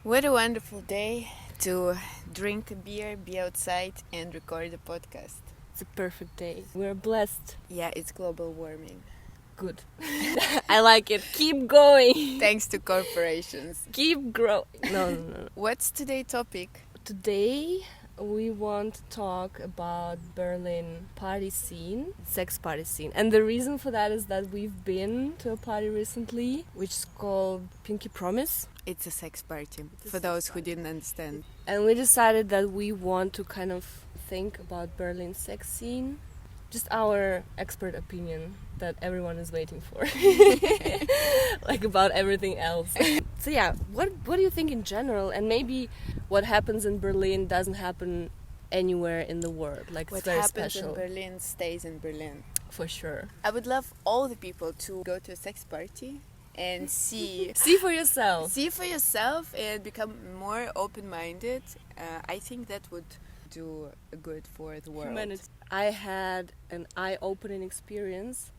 What a wonderful day to drink a beer, be outside, and record a podcast. It's a perfect day. We're blessed. Yeah, it's global warming. Good. I like it. Keep going. Thanks to corporations. Keep growing. No. What's today's topic? Today we want to talk about Berlin party scene, sex party scene. And the reason for that is that we've been to a party recently, which is called Pinky Promise. It's a sex party, for those who didn't understand. And we decided that we want to kind of think about Berlin sex scene. Just our expert opinion that everyone is waiting for. Like about everything else. So yeah, what do you think in general? And maybe what happens in Berlin doesn't happen anywhere in the world. Like What it's very happens special. in Berlin stays in Berlin. For sure. I would love all the people to go to a sex party and see For yourself. see for yourself and become more open-minded. I think that would do good for the world. Humanity. I had an eye-opening experience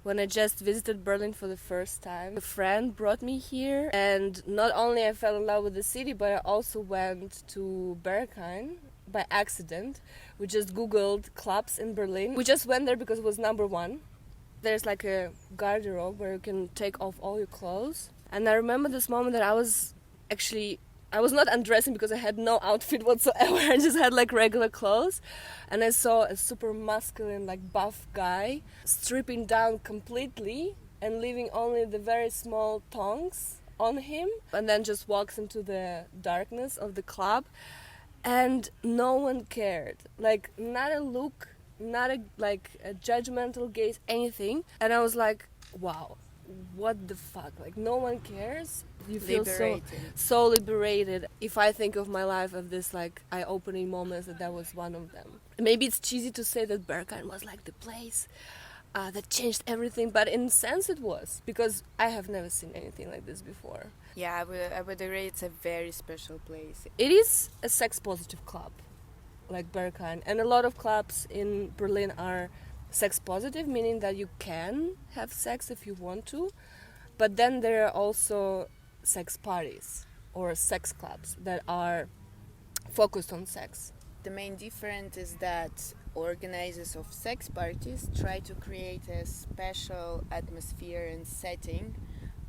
when I just visited Berlin for the first time. A friend brought me here, and not only I fell in love with the city, but I also went to Berghain by accident. We just googled clubs in Berlin. We just went there because it was number one. There's like a garderobe where you can take off all your clothes. And I remember this moment that I was not undressing because I had no outfit whatsoever. I just had like regular clothes. And I saw a super masculine, like buff guy stripping down completely and leaving only the very small thongs on him. And then just walks into the darkness of the club. And no one cared. Like, not a look, not a judgmental gaze, anything. And I was like, wow, what the fuck? Like, no one cares. You feel so liberated. If I think of my life of this like eye-opening moments, that was one of them. Maybe it's cheesy to say that Berghain was like the place that changed everything, but in a sense it was, because I have never seen anything like this before. Yeah, I would agree. It's a very special place. It is a sex-positive club, like Berghain, and a lot of clubs in Berlin are sex-positive, meaning that you can have sex if you want to, but then there are also sex parties or sex clubs that are focused on sex. The main difference is that organizers of sex parties try to create a special atmosphere and setting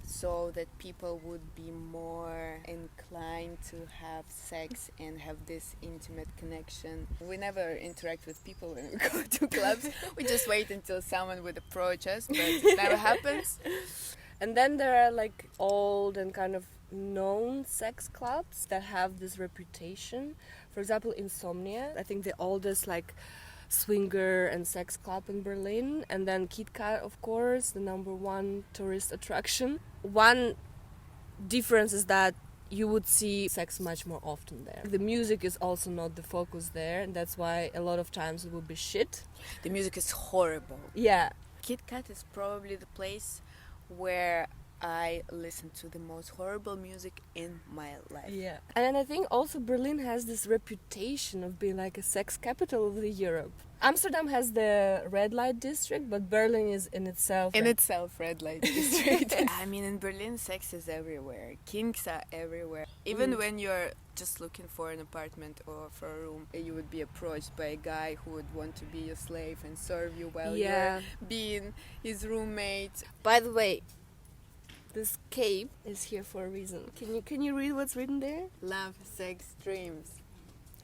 so that people would be more inclined to have sex and have this intimate connection. We never interact with people when we go to clubs. We just wait until someone would approach us, but it never happens. And then there are like old and kind of known sex clubs that have this reputation. For example, Insomnia, I think the oldest like swinger and sex club in Berlin. And then Kit Kat, of course, the number one tourist attraction. One difference is that you would see sex much more often there. The music is also not the focus there, and that's why a lot of times it would be shit. The music is horrible. Yeah. Kit Kat is probably the place where I listen to the most horrible music in my life. Yeah. And I think also Berlin has this reputation of being like a sex capital of the Europe. Amsterdam has the red light district, but Berlin is in itself red light district. I mean, in Berlin, sex is everywhere. Kinks are everywhere. Even when you're just looking for an apartment or for a room, you would be approached by a guy who would want to be your slave and serve you while you're being his roommate. By the way, this cape is here for a reason. Can you read what's written there? Love, sex, dreams.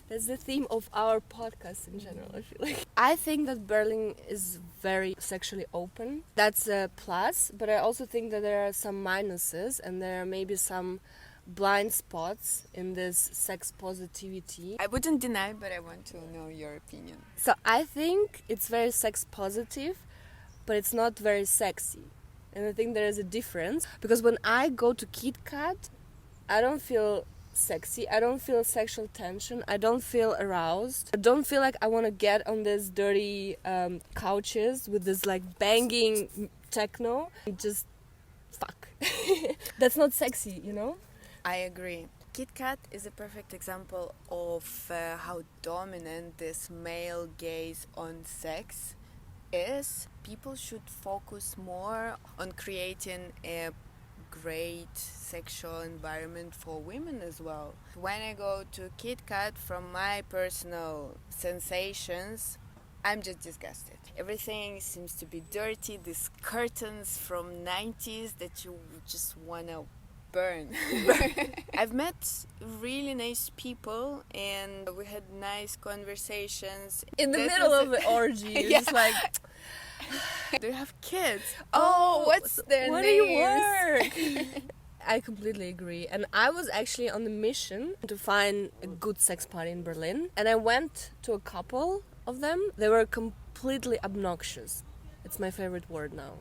That's the theme of our podcast in general, I feel like. I think that Berlin is very sexually open. That's a plus, but I also think that there are some minuses and there are maybe some blind spots in this sex positivity. I wouldn't deny, but I want to know your opinion. So I think it's very sex positive, but it's not very sexy. And I think there is a difference, because when I go to Kit Kat, I don't feel sexy, I don't feel sexual tension, I don't feel aroused, I don't feel like I want to get on these dirty couches with this like banging techno and just fuck. That's not sexy, you know? I agree. Kit Kat is a perfect example of how dominant this male gaze on sex is. People should focus more on creating a great sexual environment for women as well. When I go to Kit Kat, from my personal sensations, I'm just disgusted. Everything seems to be dirty. These curtains from 90s that you just wanna burn. I've met really nice people and we had nice conversations. In the middle of the orgy, you're just like, do you have kids? Oh, what's their where names? do you work? I completely agree. And I was actually on the mission to find a good sex party in Berlin. And I went to a couple of them. They were completely obnoxious. It's my favorite word now.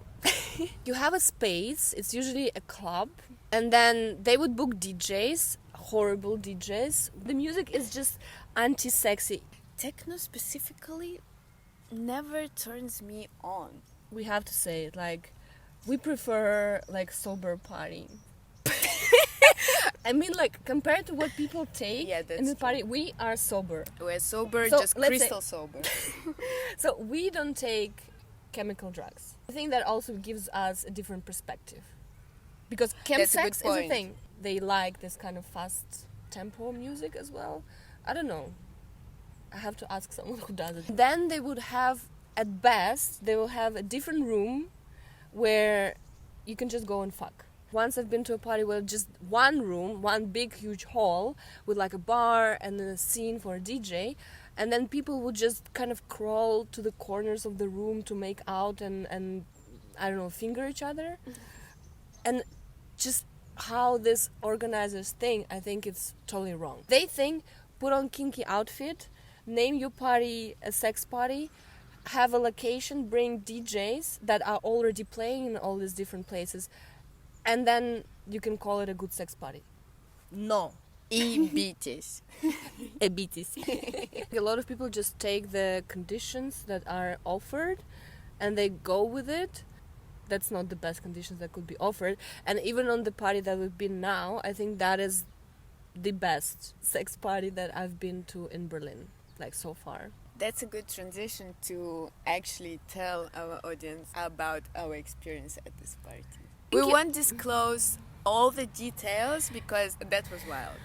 You have a space, it's usually a club, and then they would book DJs, horrible DJs. The music is just anti-sexy. Techno specifically never turns me on. We have to say it, like, we prefer like sober party. I mean, like, compared to what people take in the party, we are sober. We're sober, So, just let's crystal sober. So we don't take chemical drugs. I think that also gives us a different perspective. Because chemsex is a thing. They like this kind of fast tempo music as well. I don't know. I have to ask someone who does it. Then they would have, at best, they will have a different room where you can just go and fuck. Once I've been to a party where just one room, one big huge hall with like a bar and then a scene for a DJ, and then people would just kind of crawl to the corners of the room to make out and I don't know, finger each other. And just how this organizers think, I think it's totally wrong. They think, put on kinky outfit, name your party a sex party, have a location, bring DJs that are already playing in all these different places, and then you can call it a good sex party. No. EBTs. A lot of people just take the conditions that are offered and they go with it. That's not the best conditions that could be offered. And even on the party that we've been now, I think that is the best sex party that I've been to in Berlin, like so far. That's a good transition to actually tell our audience about our experience at this party. We won't disclose all the details because that was wild.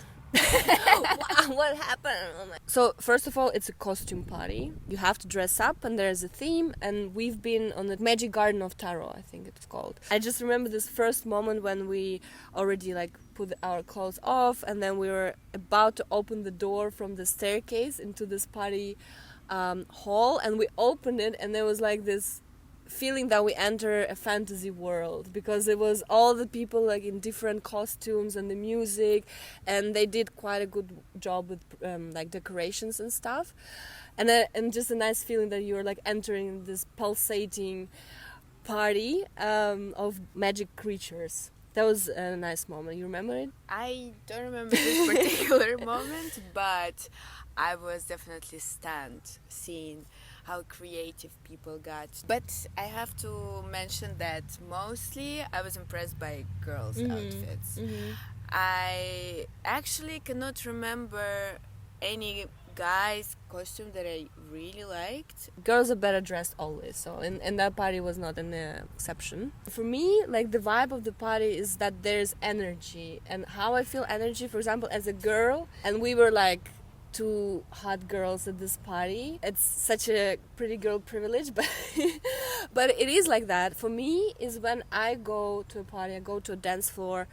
What happened? So first of all, it's a costume party. You have to dress up and there's a theme, and we've been on the Magic Garden of Tarot, I think it's called. I just remember this first moment when we already like put our clothes off, and then we were about to open the door from the staircase into this party hall, and we opened it and there was like this feeling that we enter a fantasy world, because it was all the people like in different costumes and the music, and they did quite a good job with like decorations and stuff, and just a nice feeling that you're like entering this pulsating party of magic creatures. That was a nice moment. You remember it? I don't remember this particular moment, but I was definitely stunned seeing how creative people got. But I have to mention that mostly I was impressed by girls' outfits. Mm-hmm. I actually cannot remember any guy's costume that I really liked. Girls are better dressed always, so and that party was not an exception. For me, like the vibe of the party is that there's energy, and how I feel energy, for example, as a girl, and we were like two hot girls at this party. It's such a pretty girl privilege, but it is like that. For me, is when I go to a party, I go to a dance floor,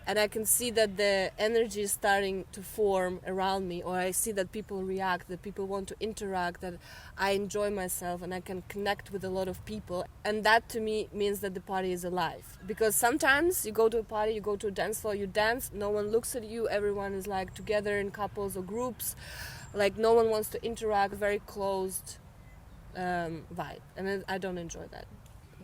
and I can see that the energy is starting to form around me, or I see that people react, that people want to interact, that I enjoy myself and I can connect with a lot of people. And that to me means that the party is alive. Because sometimes you go to a party, you go to a dance floor, you dance, no one looks at you, everyone is like together in couples or groups, like no one wants to interact, very closed vibe. And I don't enjoy that.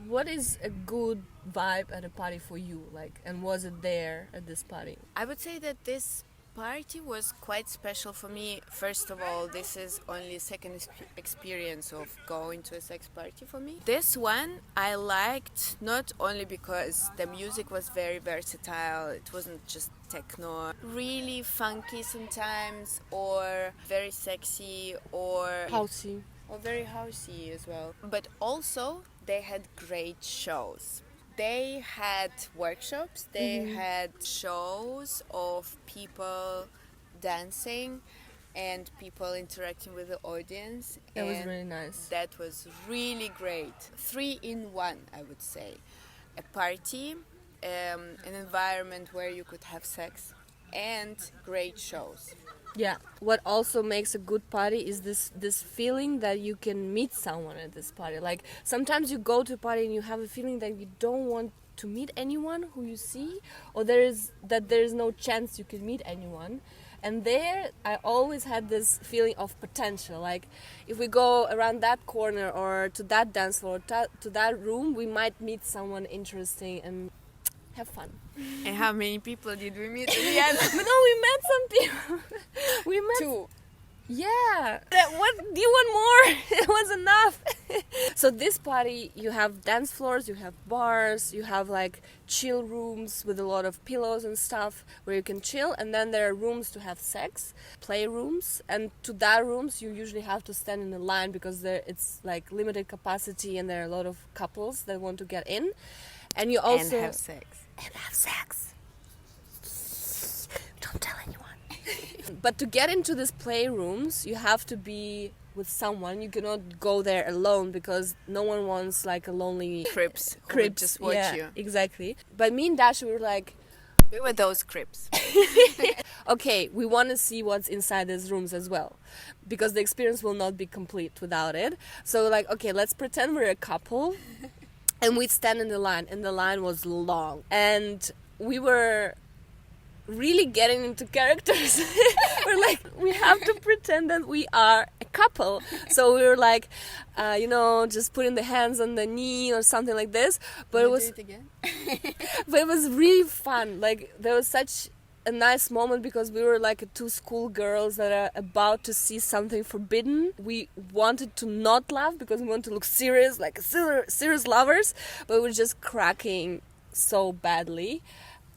What is a good vibe at a party for you, like, and was it there at this party? I would say that this party was quite special for me. First of all, this is only second experience of going to a sex party for me. This one I liked not only because the music was very versatile, it wasn't just techno, really funky sometimes, or very sexy, or housey. Or very housey as well. But also they had great shows. They had workshops, they had shows of people dancing and people interacting with the audience. That was and really nice. That was really great. 3 in 1, I would say. A party, an environment where you could have sex, and great shows. Yeah. What also makes a good party is this feeling that you can meet someone at this party. Like sometimes you go to a party and you have a feeling that you don't want to meet anyone who you see, or there is no chance you can meet anyone. And there I always had this feeling of potential. Like if we go around that corner or to that dance floor, to that room, we might meet someone interesting and have fun. And how many people did we meet at the end? But no, we met some people. We met 2. Yeah. What do you want more? It was enough. So this party, you have dance floors, you have bars, you have like chill rooms with a lot of pillows and stuff where you can chill, and then there are rooms to have sex, play rooms, and to that rooms you usually have to stand in a line because it's like limited capacity and there are a lot of couples that want to get in. And you also and have sex. And have sex. Don't tell anyone. But to get into these playrooms, you have to be with someone. You cannot go there alone because no one wants like a lonely Crips who would just watch you. Exactly. But me and Dasha were like, we were those crips. okay, we want to see what's inside these rooms as well, because the experience will not be complete without it. So like, okay, let's pretend we're a couple. And we'd stand in the line, and the line was long. And we were really getting into characters. We're like, we have to pretend that we are a couple. So we were like, just putting the hands on the knee or something like this. But Do it again? but it was really fun. Like, there was such a nice moment because we were like 2 schoolgirls that are about to see something forbidden. We wanted to not laugh because we wanted to look serious, like serious lovers, but we were just cracking so badly.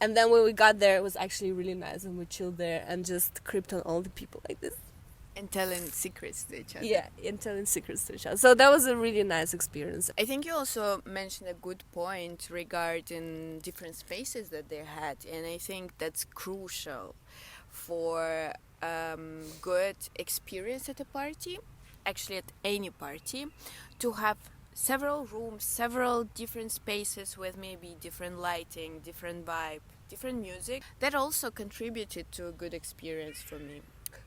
And then when we got there, it was actually really nice, and we chilled there and just creeped on all the people like this. And telling secrets to each other. Yeah, and telling secrets to each other. So that was a really nice experience. I think you also mentioned a good point regarding different spaces that they had, and I think that's crucial for good experience at a party, actually at any party, to have several rooms, several different spaces with maybe different lighting, different vibe, different music. That also contributed to a good experience for me.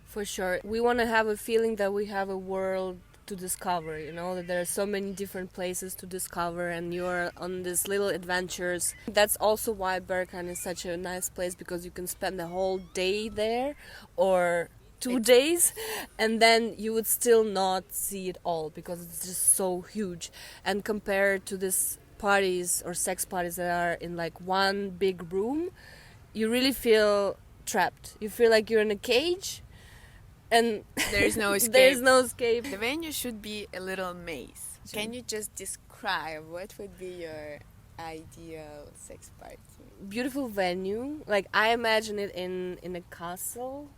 For sure. We want to have a feeling that we have a world to discover, that there are so many different places to discover and you're on these little adventures. That's also why Berkane is such a nice place, because you can spend the whole day there or 2 days and then you would still not see it all because it's just so huge. And compared to these parties or sex parties that are in like one big room, you really feel trapped. You feel like you're in a cage. And there's no escape. There's no escape. The venue should be a little maze. Sure. Can you just describe what would be your ideal sex party? Beautiful venue. Like, I imagine it in a castle.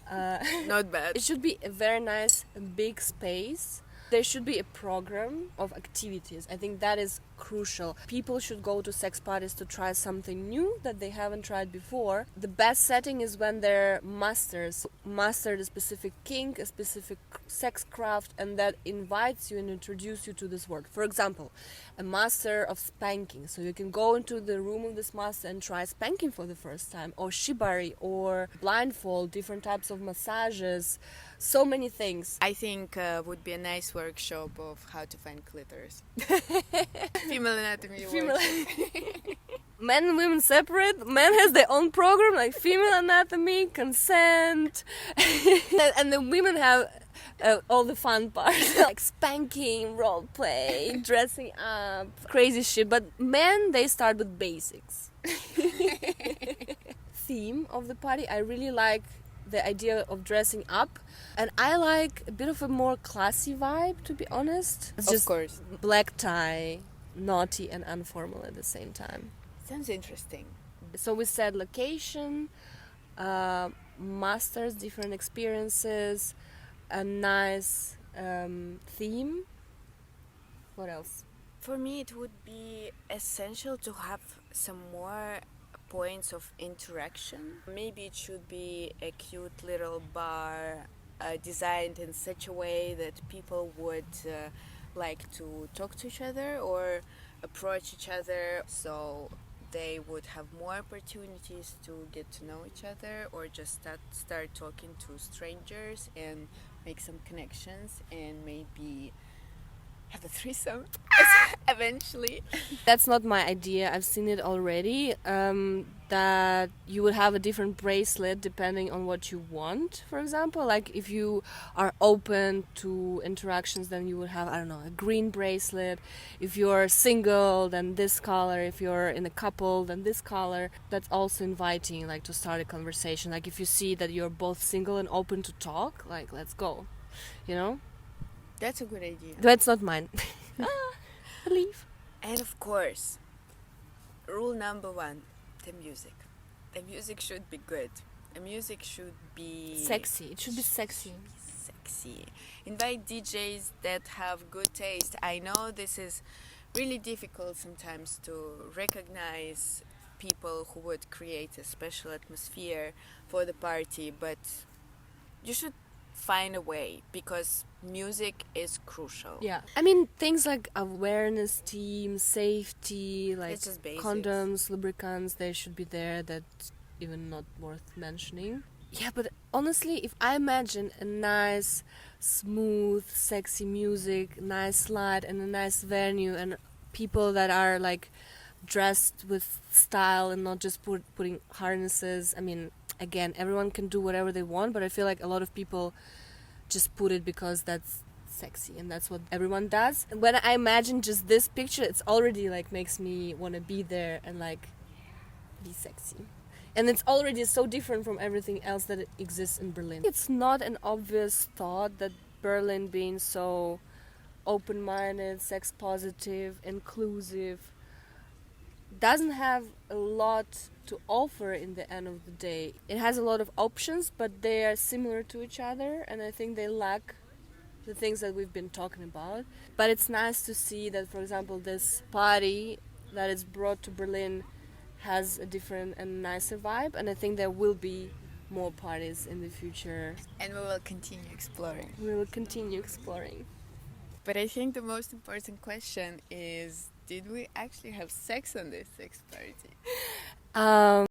Not bad. It should be a very nice big space. There should be a program of activities. I think that is crucial. People should go to sex parties to try something new that they haven't tried before. The best setting is when they're master a specific kink, a specific sex craft, and that invites you and introduces you to this work. For example, a master of spanking. So you can go into the room of this master and try spanking for the first time, or shibari, or blindfold, different types of massages. So many things. I think would be a nice workshop of how to find clitoris. Female anatomy. Men and women separate. Men has their own program, like female anatomy, consent, and the women have all the fun parts, like spanking, role play, dressing up, crazy shit. But men, they start with basics. Theme of the party, I really like the idea of dressing up, and I like a bit of a more classy vibe, to be honest. It's just of course, black tie, naughty and informal at the same time. Sounds interesting. So we said location, masters, different experiences, a nice theme. What else? For me, it would be essential to have some more points of interaction. Maybe it should be a cute little bar designed in such a way that people would like to talk to each other or approach each other, so they would have more opportunities to get to know each other or just start talking to strangers and make some connections and maybe have a threesome eventually. That's not my idea. I've seen it already. That you would have a different bracelet depending on what you want. For example, like if you are open to interactions, then you would have, I don't know, a green bracelet. If you're single, then this color. If you're in a couple, then this color. That's also inviting, like, to start a conversation. Like if you see that you're both single and open to talk, like, let's go. You know? That's a good idea. That's not mine. Leave. And of course, rule number 1, the music. The music should be good. The music should be Sexy. It should be sexy. Sexy. Invite DJs that have good taste. I know this is really difficult sometimes to recognize people who would create a special atmosphere for the party, but you should find a way because music is crucial. Yeah, I mean things like awareness team, safety, like It's just basics. condoms, lubricants, they should be there. That's even not worth mentioning. Yeah, but honestly, if I imagine a nice, smooth, sexy music, nice light, and a nice venue, and people that are like dressed with style and not just putting harnesses. I mean, again, everyone can do whatever they want, but I feel like a lot of people just put it because that's sexy and that's what everyone does. And when I imagine just this picture, it's already like makes me want to be there and like be sexy. And it's already so different from everything else that exists in Berlin. It's not an obvious thought that Berlin being so open-minded, sex positive, inclusive, doesn't have a lot to offer in the end of the day. It has a lot of options, but they are similar to each other, and I think they lack the things that we've been talking about. But it's nice to see that, for example, this party that is brought to Berlin has a different and nicer vibe, and I think there will be more parties in the future. And we will continue exploring. We will continue exploring. But I think the most important question is, did we actually have sex on this sex party?